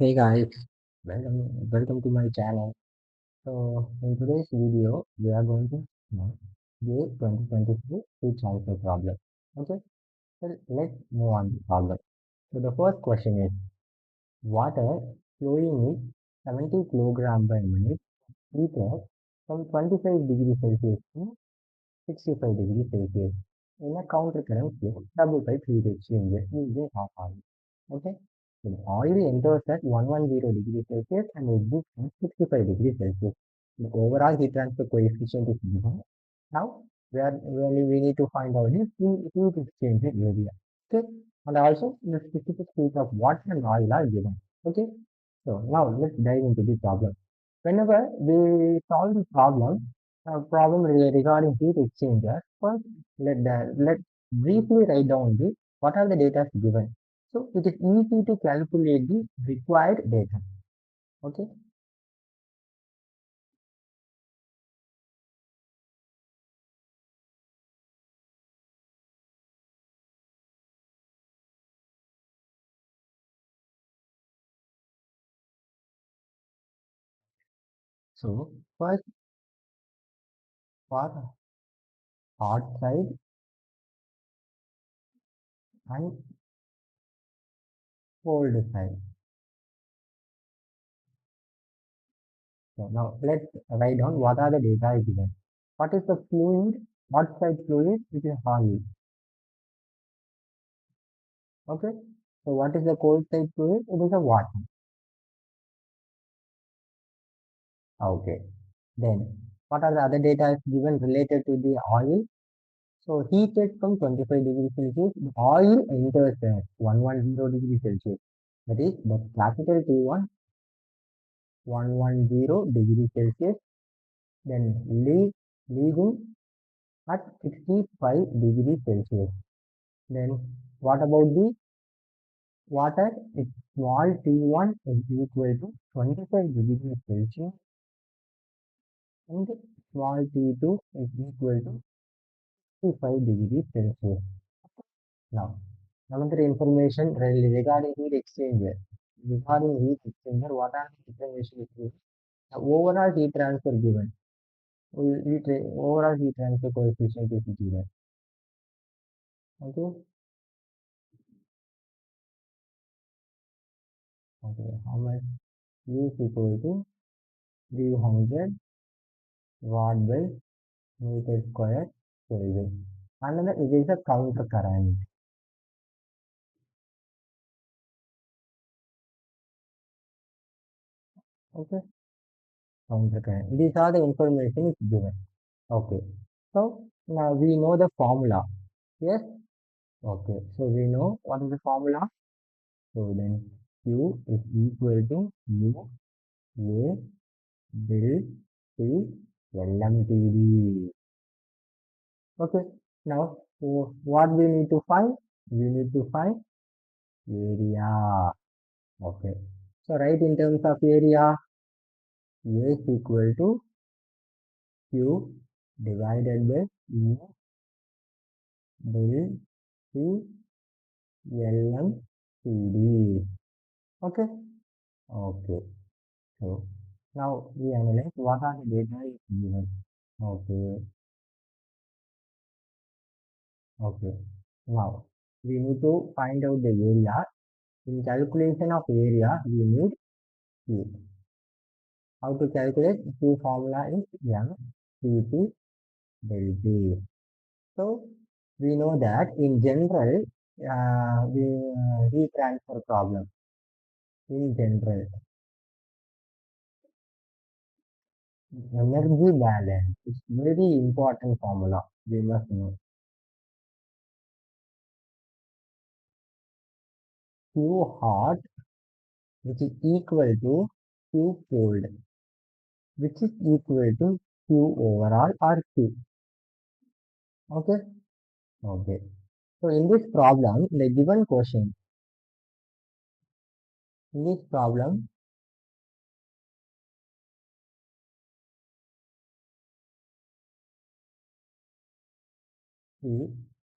Hey guys, welcome to my channel. So in today's video, we are going to know the 2023 food transfer problem. Okay, so let's move on to the problem. So the first question is, water flowing is 70 kilogram by minute heated from 25 degrees Celsius to 65 degrees Celsius in a counter current flow double by heat exchanger using hot oil. Okay. So the oil enters at 110 degrees Celsius and exits at 65 degrees Celsius. The overall heat transfer coefficient is given. Now, we need to find out the heat exchanger area. Okay. And also the specific heat of water and oil are given. Okay. So now let's dive into the problem. Whenever we solve the regarding heat exchanger, first let briefly write down the what are the data given. So it is easy to calculate the required data. Okay. So first for hot side and cold side. So now let's write down what are the data given. What is the fluid? Hot side fluid, which is oil. Okay. So what is the cold side fluid? It is a water. Okay. Then what are the other data given related to the oil? So heated from 25 degrees Celsius, the oil enters at 110 degrees Celsius. That is the capital T1 110 degrees Celsius, then leaving at 65 degrees Celsius. Then what about the water? Its small T1 is equal to 25 degrees Celsius and small T2 is equal to 65 degrees Celsius. Now, another information regarding heat exchanger. Regarding heat exchanger, what are the information is given? The overall heat transfer given. Overall heat transfer coefficient is given. Okay. Okay. How much U is equal to 300 watt by meter square Kelvin. Another it is a counter current. Okay. Counter current. These are the information is given. Okay. So now we know the formula. Yes. Okay, so we know what is the formula. So then Q is equal to U A del T LMTD. Okay, now what we need to find? We need to find area. Okay, so right in terms of area, A is equal to Q divided by U del T LMTD. Okay, okay. So now we analyze what are the data is given. Okay, okay. Now we need to find out the area. In calculation of area, we need Q. How to calculate? Q formula is M Pt del T. So we know that in general, the heat transfer problem in general, energy balance is very important formula. We must know Q hot, which is equal to Q cold, which is equal to Q overall or Q. Okay? Okay. So in this problem, the given question, in this problem, is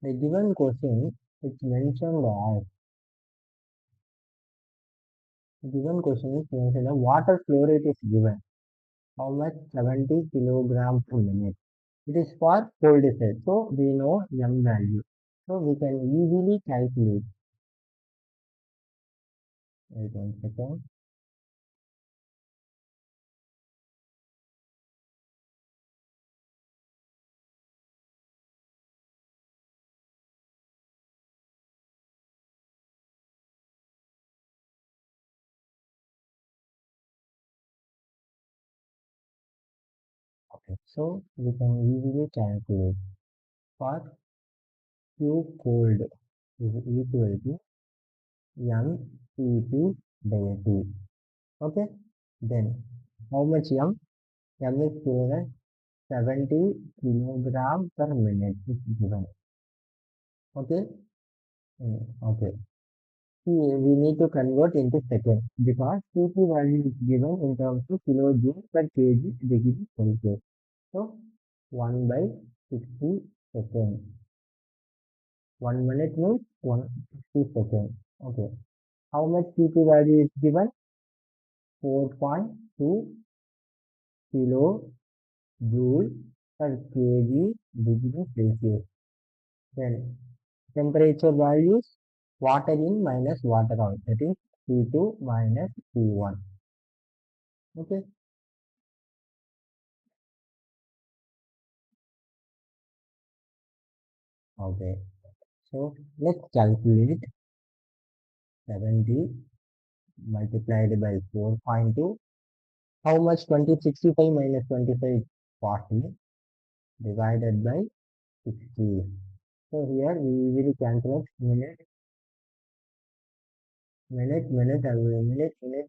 the given question is mentioned as Given question is mentioned, the water flow rate is given. How much? 70 kilogram per minute. It is for cold state. So we know m value. So we can easily calculate. Wait 1 second. Okay. So we can easily calculate for Q cold is equal to mCp by T. Okay. Then how much m? M is given 70 kilogram per minute is given. Okay. Okay. Here we need to convert into seconds because Cp value is given in terms of kilojoule per kg degree Celsius. So 1 by 60 seconds. 1 minute means 160 seconds. Okay. How much Cp value is given? 4.2 kilojoule per kg degree Celsius. Then temperature values, water in minus water out, that is T2 minus T1. Okay. Okay. So let's calculate 70 multiplied by 4.2. How much? 2065 minus 25 40 divided by 60. So here we usually calculate minute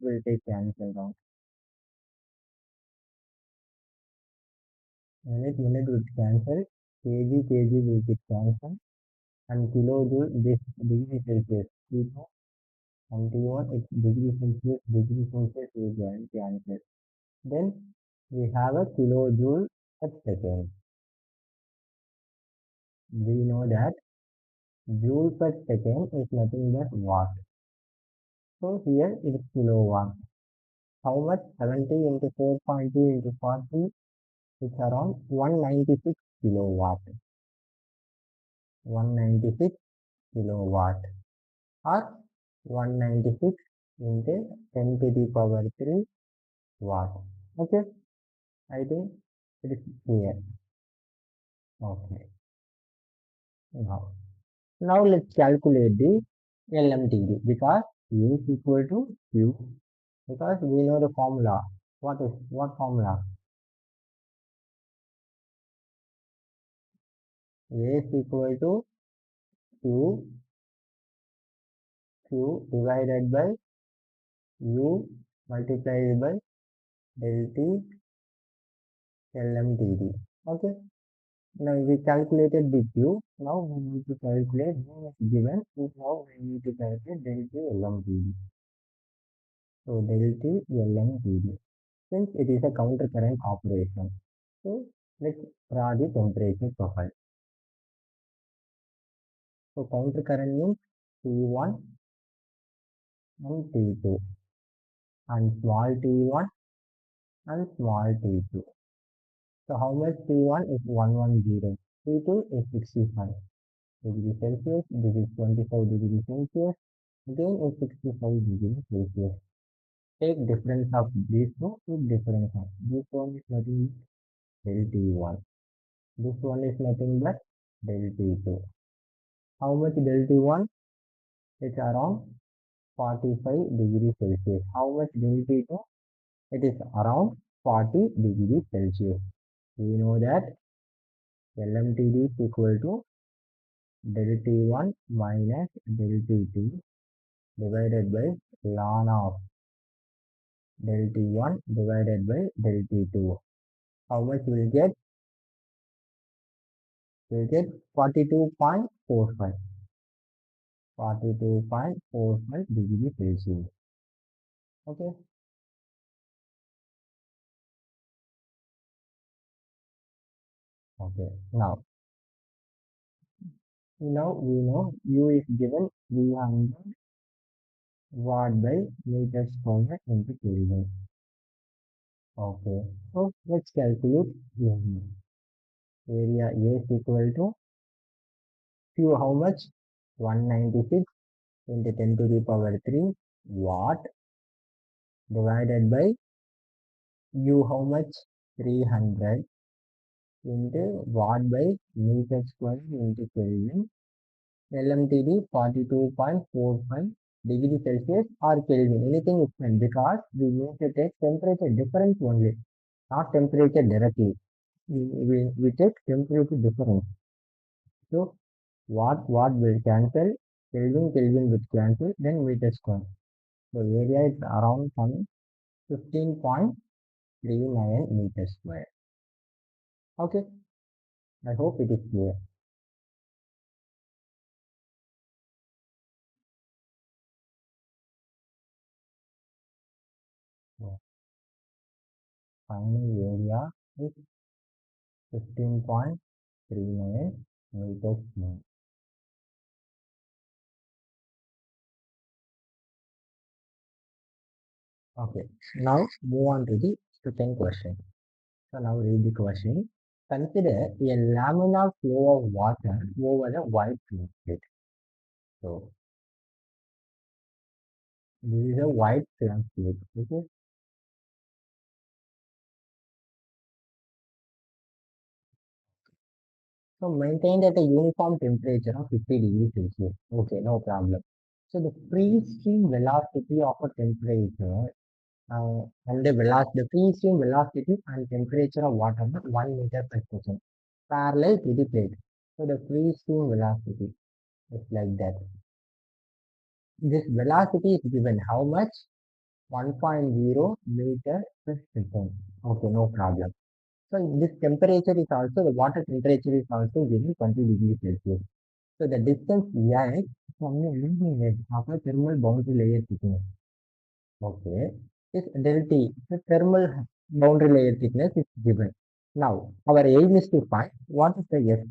will take cancel out. Minute will cancel. Kg will get cancelled. And kilojoule this degree Celsius. T2 and T1 is degree Celsius will join cancel. Then we have a kilojoule per second. We know that joule per second is nothing but watt. So here it is kilowatt. How much? 70 into 4.2 into 40, it's around 196 kilowatt. 196 kilowatt or 196 into 10 to the power 3 watt. Okay, I think it is clear. Okay, now, now let's calculate the LMTD because U is equal to Q because we know the formula. What formula? A is equal to Q divided by U multiplied by del T LMTD. Okay. Now we calculated the Q. Now we need to calculate V is given. So now we need to calculate del T LMTD. So del T LMTD. Since it is a counter current operation. So let's draw the temperature profile. So counter current means T1 and T2 and small t1 and small t2. So how much T1 is 110, T2 is 65 degrees Celsius, this is 25 degrees Celsius, again is 65 degrees Celsius. Take difference of these two, take difference of this one is nothing but del T1. This one is nothing but del T2. How much del T1? It's around 45 degrees Celsius. How much del T2? It is around 40 degrees Celsius. We know that LMTD is equal to del T1 minus del T2 divided by ln of del T1 divided by del T2. How much will get? We'll get 42.45. 42.45 degrees Celsius. Okay. Okay. Now we know U is given 300 watt by meter square into Kelvin. Okay. So let's calculate area. Area A is equal to Q how much? 196 into 10 to the power 3 watt divided by U how much? 300 into watt by meter square into Kelvin. LMTD 42.45 degree Celsius or Kelvin. Anything is fine because we need to take temperature difference only, not temperature directly. We take temperature difference. So watt will cancel, Kelvin will cancel, then meter square. The area is around 15.39 meters square. Okay, I hope it is clear. So, final area is 15.39 meters square. Okay, now move on to the second question. So now read the question. Consider a laminar flow of water over a white plate. So this is a white plate. Okay. So maintained at a uniform temperature of 50 degrees Celsius. Okay, no problem. So the free stream velocity of a temperature and the free stream velocity and temperature of water is 1 meter per second parallel to the plate. So the free stream velocity is like that. This velocity is given how much? 1.0 meter per second. Okay, no problem. So this temperature is also, the water temperature is also given 20 degrees Celsius. So the distance X from the leading edge of a thermal boundary layer thickness. Okay. Is del T. The thermal boundary layer thickness is given. Now, our aim is to find what is the S,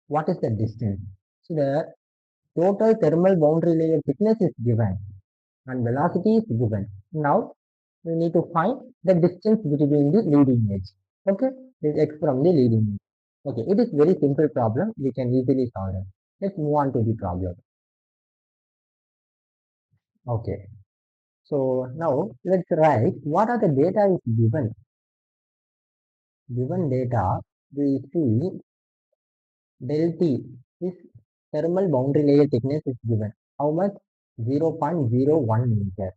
what is the distance. So the total thermal boundary layer thickness is given and velocity is given. Now, we need to find the distance between the leading edge. Okay, this x from the leading edge. Okay, it is very simple problem. We can easily solve it. Let's move on to the problem. Okay, so now let's write what are the data is given. Given data, we see del T is thermal boundary layer thickness is given. How much? 0.01 meter.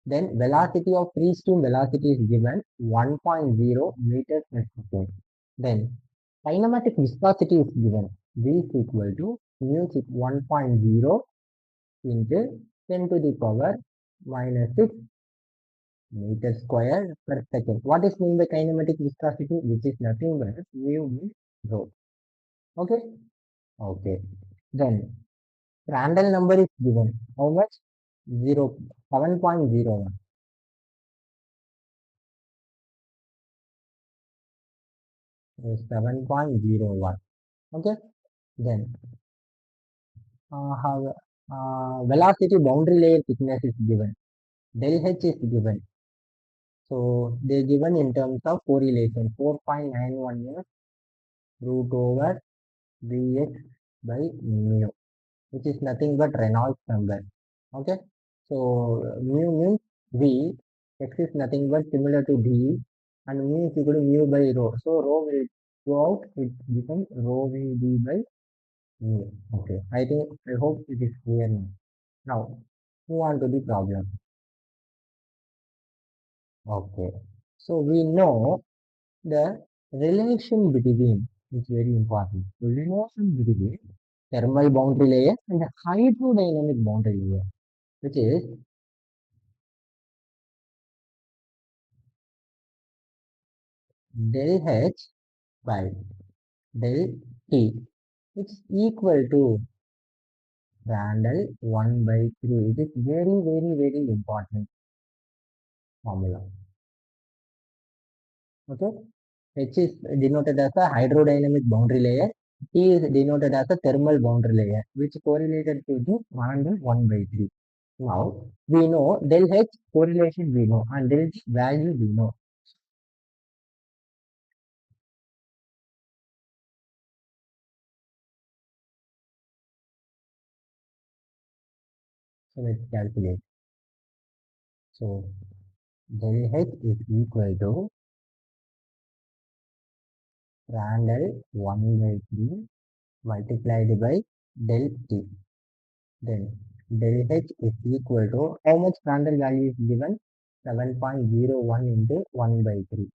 Then velocity of free stream velocity is given 1.0 meters per second. Then kinematic viscosity is given. V is equal to mu is 1.0 into 10 to the power minus 6 meter square per second. What is mean by kinematic viscosity? Which is nothing but mu means rho. Okay? Okay. Then Prandtl number is given. How much? 7.01. 7.01. Okay. Then how velocity boundary layer thickness is given. Del H is given. So they given in terms of correlation 4.91 is root over Vx by mu, which is nothing but Reynolds number. Okay. So mu means V, x is nothing but similar to D, and mu is equal to mu by rho. So rho will go out, it becomes rho will be by mu. Okay. I hope it is clear now. Now move on to the problem. Okay. So we know the relation between is very important. The relation between thermal boundary layer and the hydrodynamic boundary layer, which is del H by del T. It's equal to Prandtl 1 by 3. It is very, very, very important formula. Okay. H is denoted as a hydrodynamic boundary layer. T is denoted as a thermal boundary layer, which correlated to the Prandtl 1 by 3. Now we know del H correlation we know and del G value we know. So let's calculate. So del H is equal to Randall 1 by 3 multiplied by del T. Then del H is equal to how much Randall value is given? 7.01 into 1 by 3.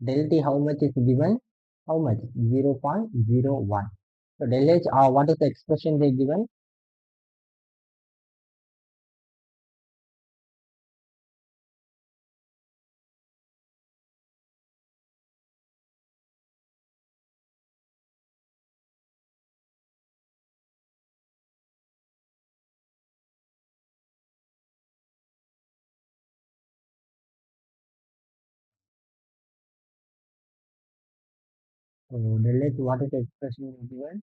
Del T how much is given? How much? 0.01. So del H, what is the expression they given? So del H, what is the expression they given?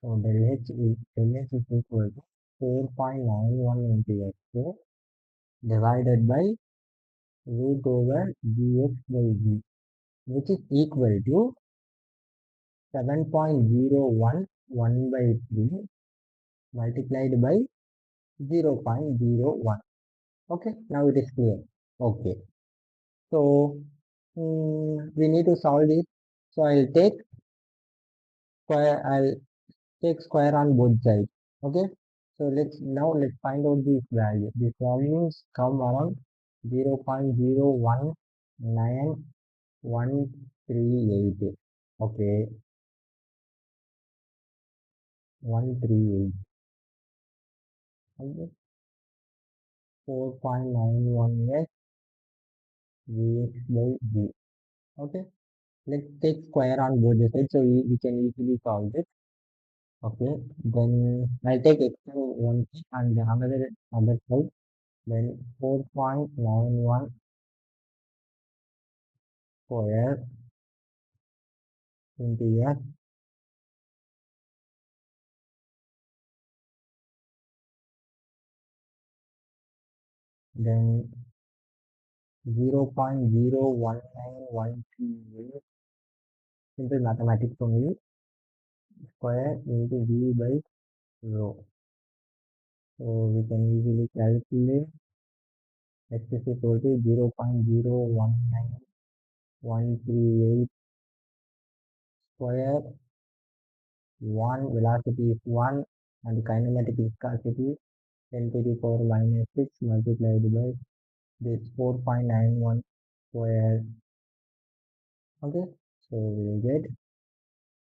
So del H is equal to 4.91 into x divided by root over dx by v, which is equal to 7.01 1 by 3 multiplied by 0.01. Okay, now it is clear. Okay, so we need to solve this. So I'll take square on both sides. Okay, so let's find out this value. These values come around 0.019138. Okay, 138. Okay, 4.91x vx by v. Okay, let's take square on both the sides so we can easily solve it. Okay, then I'll take external one and the other side. Then 4.91 square into x, then 0.01913, simple mathematics only, square into v by rho. So we can easily calculate x is equal to 0.019138 square. 1 velocity is 1 and kinematic viscosity 10 to the power minus 6 multiplied by this 4.91 square. Okay, so we will get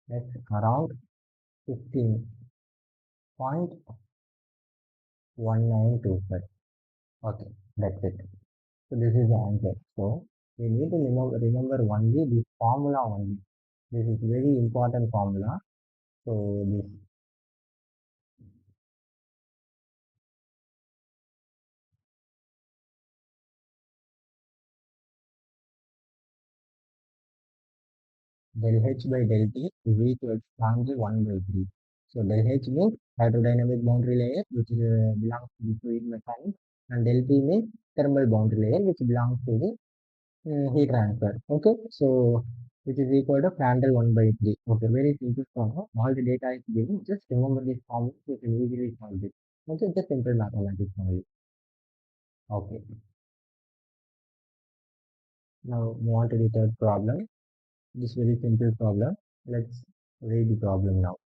that's around 15.1925. Okay, that's it. So this is the answer. So we need to remember only this formula only. This is very important formula. So this del H by del T is equal to angle 1 by 3. So del H means hydrodynamic boundary layer which belongs to the fluid mechanics, and del T means thermal boundary layer which belongs to the heat transfer. Okay, so which is equal to Prandtl 1 by 3. Okay, very simple formula. All the data is given. Just remember this formula, you can easily solve it. Okay, just simple mathematics only. Okay, now move on to the third problem. This very simple problem. Let's read the problem now.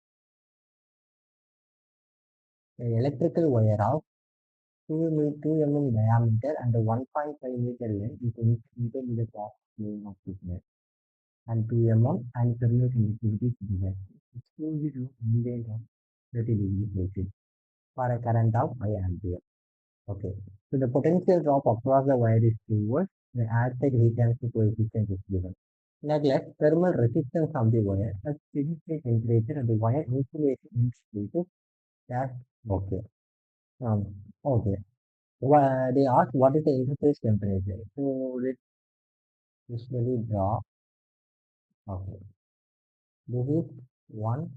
An electrical wire of 2 mm diameter and 1.5 meter length is insulated with a cross plane of thickness and 2 mm and ferrous conductivity to be device. Exposed to ambient of 30 degrees Celsius for a current of 5 ampere. Okay. So the potential drop across the wire is reversed. The aspect heat transfer coefficient is given. Neglect thermal resistance of the wire at steady state temperature and the wire insulation increases. That's okay. Um, okay. They ask what is the interface temperature. So let's usually draw. Okay. This is one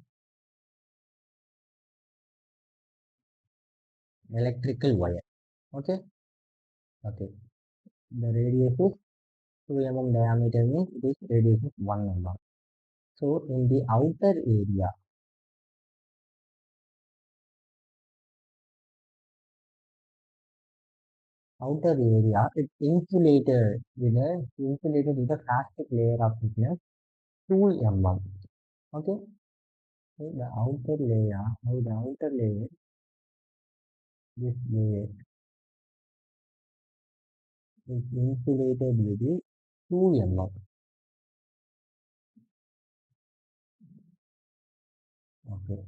electrical wire. Okay. Okay. The radius is 2 mm diameter means this radius is 1 mm. So in the outer area, it's insulated with a plastic layer of thickness 2 mm. Okay. So the outer layer, this layer is insulated with the 2 mm. Okay.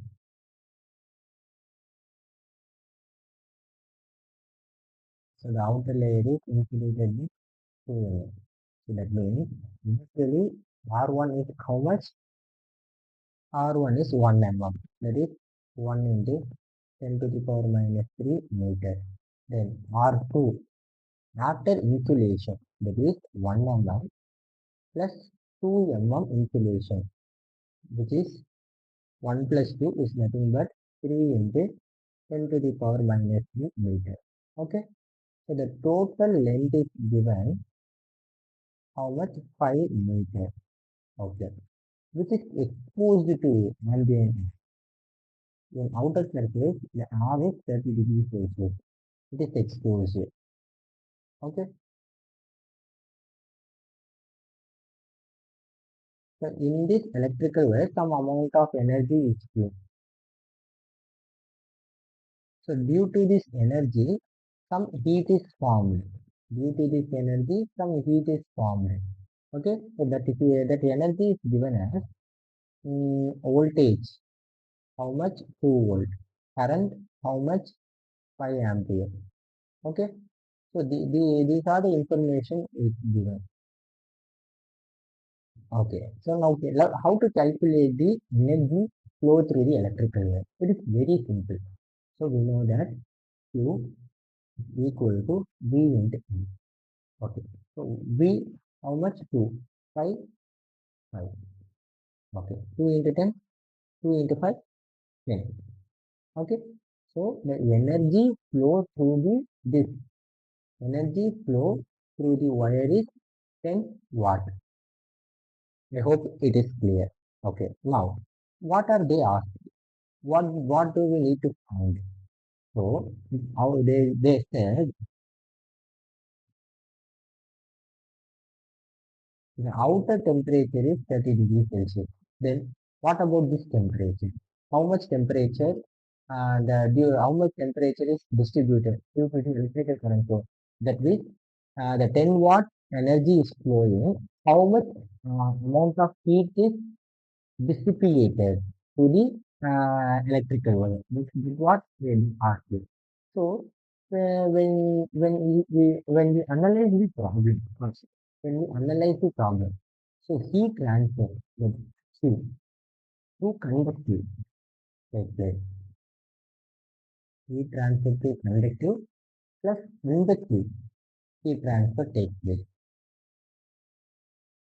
So the outer layer is insulated with 2 mm. So that means usually R1 is how much? R1 is 1 mm. That is 1 into 10 to the power minus 3 meter. Then R2 after insulation, that is 1 mm plus 2 mm insulation, which is 1 plus 2 is nothing but 3 into 10 to the power minus 3 meter. Okay. So the total length is given how much? 5 meter. Okay. Which is exposed to ambient in outer surface, the R is 30 degrees Celsius. It is exposed. Okay. So in this electrical wire, some amount of energy is flow. So due to this energy, some heat is formed. Due to this energy, some heat is formed. Okay. So that energy is given as voltage. How much? 2 volt. Current, how much? 5 ampere. Okay. So these are the information is given. Okay. So now how to calculate the energy flow through the electrical wire? It is very simple. So we know that Q is equal to V into E. Okay. So V, how much? 2. 5, 5. Okay. 2 into 10, 2 into 5, 10. Okay. So the energy flow through this energy flow through the wire is 10 watt. I hope it is clear. Okay. Now, what are they asked? What do we need to find? So how they said the outer temperature is 30 degrees Celsius. Then what about this temperature? How much temperature how much temperature is distributed due to the electrical current flow? That means the 10 watt energy is flowing. How much amount of heat is dissipated to the electrical wire? This is what we ask you. So when we analyze the problem first, when we analyze the problem, so heat transfer with Q to conductive take place. Heat transfer to conductive plus inductive heat transfer take place.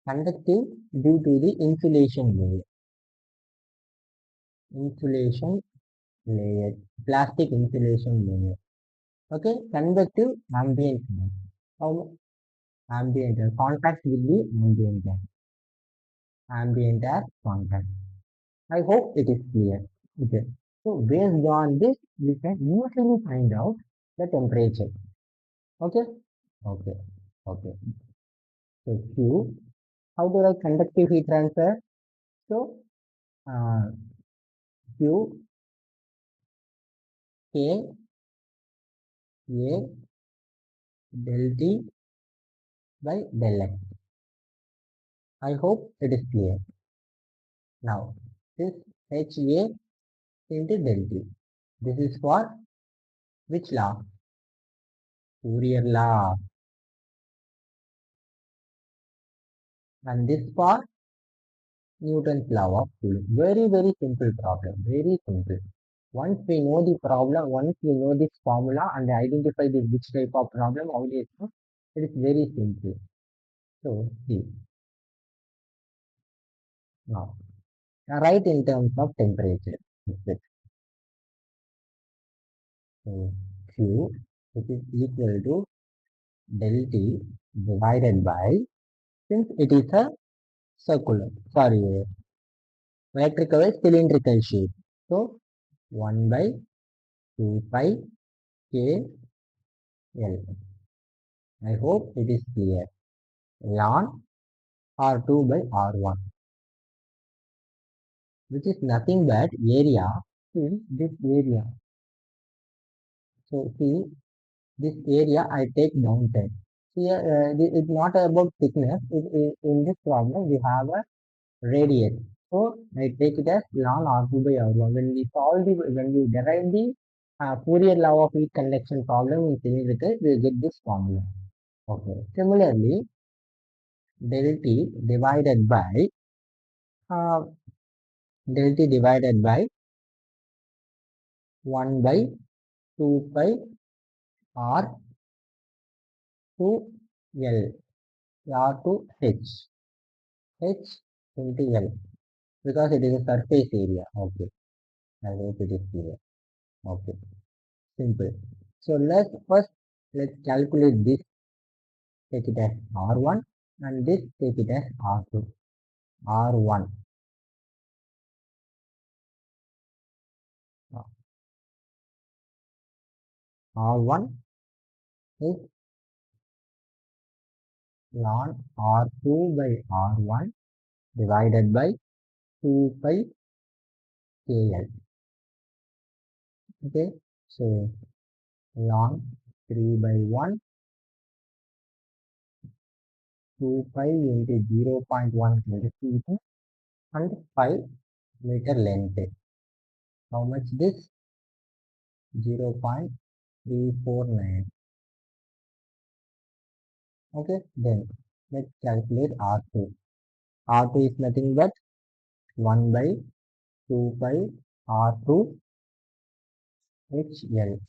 Conductive due to the insulation layer, plastic insulation layer. Okay, conductive ambient gas. How ambient gas? Contact will be ambient gas contact. I hope it is clear. Okay. So based on this, we can usually find out the temperature. Okay. Okay. Okay. So Q. How do I conductive heat transfer? So uh, Q K A del T by del X. I hope it is clear. Now this HA into del T. This is for which law? Fourier law. And this for Newton's law of cooling. Very, very simple problem. Very simple. Once we know the problem, once we know this formula and identify the which type of problem, how it is, it is very simple. So, see, now, write in terms of temperature. That's it. So, Q, which is equal to del T divided by, since it is a circular, sorry, electrical cylindrical shape. So, 1 by 2 pi K L. I hope it is clear. Ln R2 by R1, which is nothing but area in this area. So, see, this area I take mountain. Here, it's not about thickness. In this problem, we have a radius. So, I take it as ln R2 by R1. When we derive the Fourier law of heat conduction problem in cylindrical, we get this formula. Okay. Similarly, del T divided by uh, del T divided by 1 by 2 pi R to L, R to H into L, because it is a surface area. Okay, I hope it is clear. Okay, simple. So let's calculate this. Take it as R1 and this take it as R2. R1, R1 is ln R2 by R1 divided by 2 pi KL. Okay, so ln 3 by 1, 2 pi into 0.1 centimeter and 5 meter length. How much this? 0.349. Okay, then let's calculate R2. R2 is nothing but 1 by 2 pi R2 HL.